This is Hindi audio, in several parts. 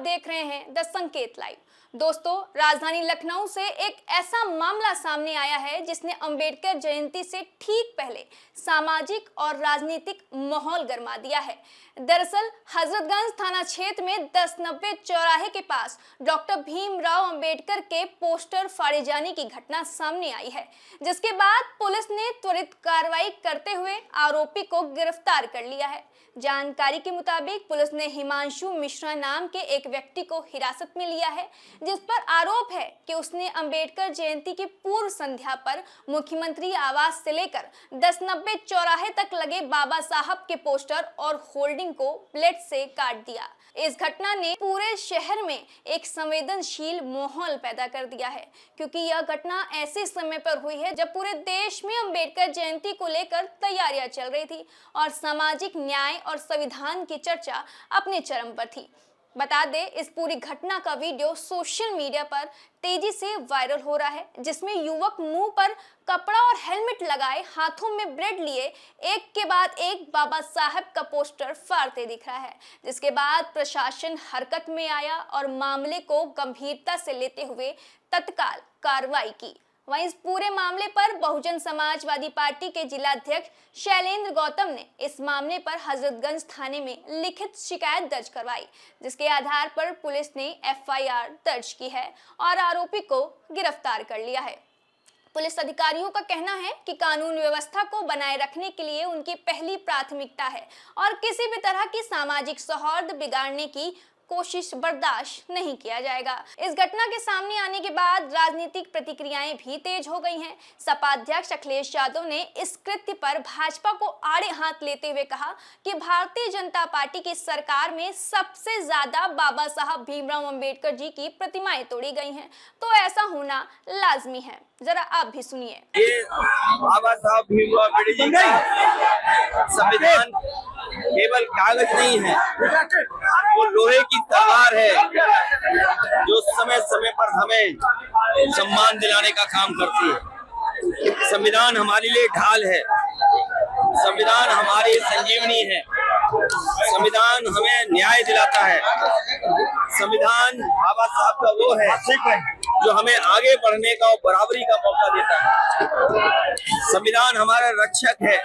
देख रहे हैं द संकेत लाइव। दोस्तों, राजधानी लखनऊ से एक ऐसा मामला सामने आया है जिसने अंबेडकर जयंती से ठीक पहले सामाजिक और राजनीतिक माहौल गरमा दिया है। दरअसल हजरतगंज थाना क्षेत्र में 1090 चौराहे के पास डॉक्टर भीमराव अंबेडकर के पोस्टर फाड़े जाने की घटना सामने आई है, जिसके बाद पुलिस ने त्वरित कार्रवाई करते हुए आरोपी को गिरफ्तार कर लिया है। जानकारी के मुताबिक पुलिस ने हिमांशु मिश्रा नाम के एक व्यक्ति को हिरासत में लिया है, जिस पर आरोप है कि उसने अंबेडकर जयंती की पूर्व संध्या पर मुख्यमंत्री आवास से लेकर 1090 चौराहे तक लगे बाबा साहब के पोस्टर और होल्डिंग को ब्लेड से काट दिया। इस घटना ने पूरे शहर में एक संवेदनशील माहौल पैदा कर दिया है, क्योंकि यह घटना ऐसे समय पर हुई है जब पूरे देश में अंबेडकर जयंती को लेकर तैयारियां चल रही थी और सामाजिक न्याय और संविधान की चर्चा अपने चरम पर थी। बता दें, इस पूरी घटना का वीडियो सोशल मीडिया पर तेजी से वायरल हो रहा है, जिसमें युवक मुंह पर कपड़ा और हेलमेट लगाए हाथों में ब्लेड लिए एक के बाद एक बाबा साहब का पोस्टर फाड़ते दिख रहा है, जिसके बाद प्रशासन हरकत में आया और मामले को गंभीरता से लेते हुए तत्काल कार्रवाई की। वहीं इस पूरे मामले पर बहुजन समाजवादी पार्टी के जिलाध्यक्ष शैलेंद्र गौतम ने इस मामले पर हजरतगंज थाने में लिखित शिकायत दर्ज करवाई, जिसके आधार पर पुलिस ने एफआईआर दर्ज की है और आरोपी को गिरफ्तार कर लिया है। पुलिस अधिकारियों का कहना है कि कानून व्यवस्था को बनाए रखने के लिए उनकी पहली प्राथमिकता है और किसी भी तरह की सामाजिक सौहार्द बिगाड़ने की कोशिश बर्दाश्त नहीं किया जाएगा। इस घटना के सामने आने के बाद राजनीतिक प्रतिक्रियाएं भी तेज हो गई हैं। सपा अध्यक्ष अखिलेश यादव ने इस कृत्य पर भाजपा को आड़े हाथ लेते हुए कहा कि भारतीय जनता पार्टी की सरकार में सबसे ज्यादा बाबा साहब भीमराव अंबेडकर जी की प्रतिमाएं तोड़ी गई हैं, तो ऐसा होना लाजमी है। जरा आप भी सुनिए। ये बाबा साहब भीमराव अम्बेडकर जी का संविधान केवल कागज नहीं है, वो लोहे की तलवार है जो समय समय पर हमें सम्मान दिलाने का काम करती है। संविधान हमारे लिए ढाल है, संविधान हमारी संजीवनी है, संविधान हमें न्याय दिलाता है। संविधान बाबा साहब का वो है जो हमें आगे बढ़ने का और बराबरी का मौका देता है। संविधान हमारा रक्षक है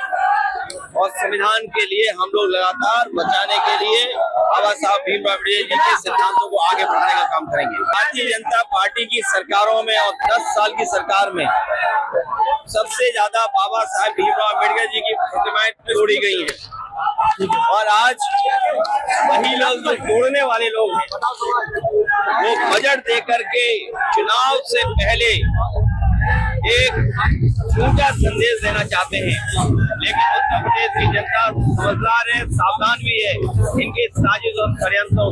और संविधान के लिए हम लोग लगातार बचाने के लिए बाबा साहब भीमराव अम्बेडकर जी के सिद्धांतों को आगे बढ़ाने का काम करेंगे। भारतीय जनता पार्टी की सरकारों में और 10 साल की सरकार में सबसे ज्यादा बाबा साहब भीमराव अम्बेडकर जी की प्रतिमाएं तोड़ी गई हैं और आज वही लोग जो तोड़ने वाले लोग हैं वो बजट देकर के चुनाव से पहले एक झूठा संदेश देना चाहते हैं, लेकिन उत्तर प्रदेश की जनता समझदार है, सावधान भी है इनके साजिश और षड्यंत्रों।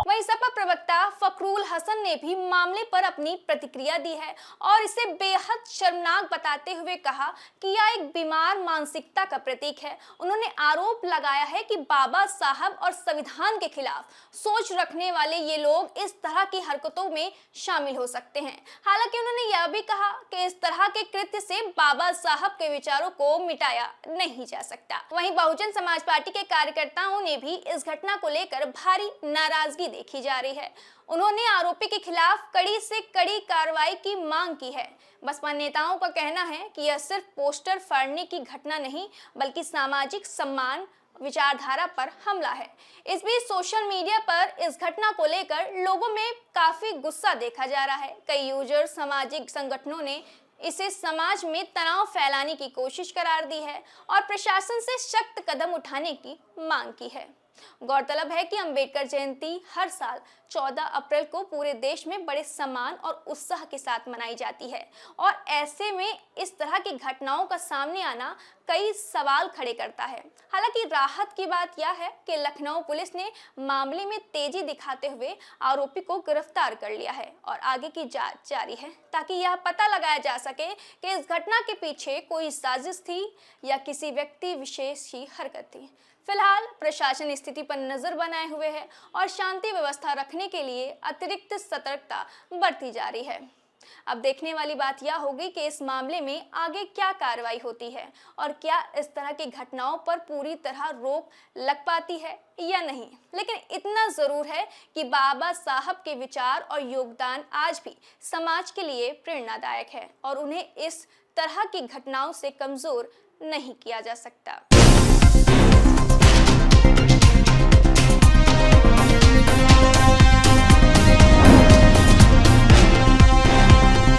वहीं सपा प्रवक्ता फखरुल हसन ने भी मामले पर अपनी प्रतिक्रिया दी है और इसे बेहद शर्मनाक बताते हुए कहा कि यह एक बीमार मानसिकता का प्रतीक है। उन्होंने आरोप लगाया है कि बाबा साहब और संविधान के खिलाफ सोच रखने वाले ये लोग इस तरह की हरकतों में शामिल हो सकते हैं। हालांकि उन्होंने यह भी कहा कि इस तरह के कृत्य से बाबा साहब के विचारों को मिटाया नहीं जा सकता। वहीं बहुजन समाज पार्टी के कार्यकर्ताओं ने भी इस घटना को लेकर भारी नाराजगी देखी जा रही है। उन्होंने आरोपी के खिलाफ कड़ी से कड़ी कार्रवाई की मांग की है। बसपा नेताओं का कहना है कि यह सिर्फ पोस्टर फाड़ने की घटना नहीं, बल्कि सामाजिक सम्मान विचारधारा पर हमला है। इस बीच सोशल मीडिया पर इस घटना को लेकर लोगों में काफी गुस्सा देखा जा रहा है। कई यूजर, सामाजिक संगठनों ने इसे समाज में तनाव फैलाने की कोशिश करार दी है और प्रशासन से सख्त कदम उठाने की मांग की है। गौरतलब है कि अंबेडकर जयंती हर साल 14 अप्रैल को पूरे देश में बड़े सम्मान और उत्साह के साथ मनाई जाती है और ऐसे में इस तरह की घटनाओं का सामने आना कई सवाल खड़े करता है। हालांकि राहत की बात यह है कि लखनऊ पुलिस ने मामले में तेजी दिखाते हुए आरोपी को गिरफ्तार कर लिया है और आगे की जांच जारी है, ताकि यह पता लगाया जा सके कि इस घटना के पीछे कोई साजिश थी या किसी व्यक्ति विशेष की हरकत थी। फिलहाल प्रशासन स्थिति पर नजर बनाए हुए है और शांति व्यवस्था रखने के लिए अतिरिक्त सतर्कता बरती जा रही है। अब देखने वाली बात यह होगी कि इस मामले में आगे क्या कार्रवाई होती है और क्या इस तरह की घटनाओं पर पूरी तरह रोक लग पाती है या नहीं। लेकिन इतना जरूर है कि बाबा साहब के विचार और योगदान आज भी समाज के लिए प्रेरणादायक है और उन्हें इस तरह की घटनाओं से कमजोर नहीं किया जा सकता।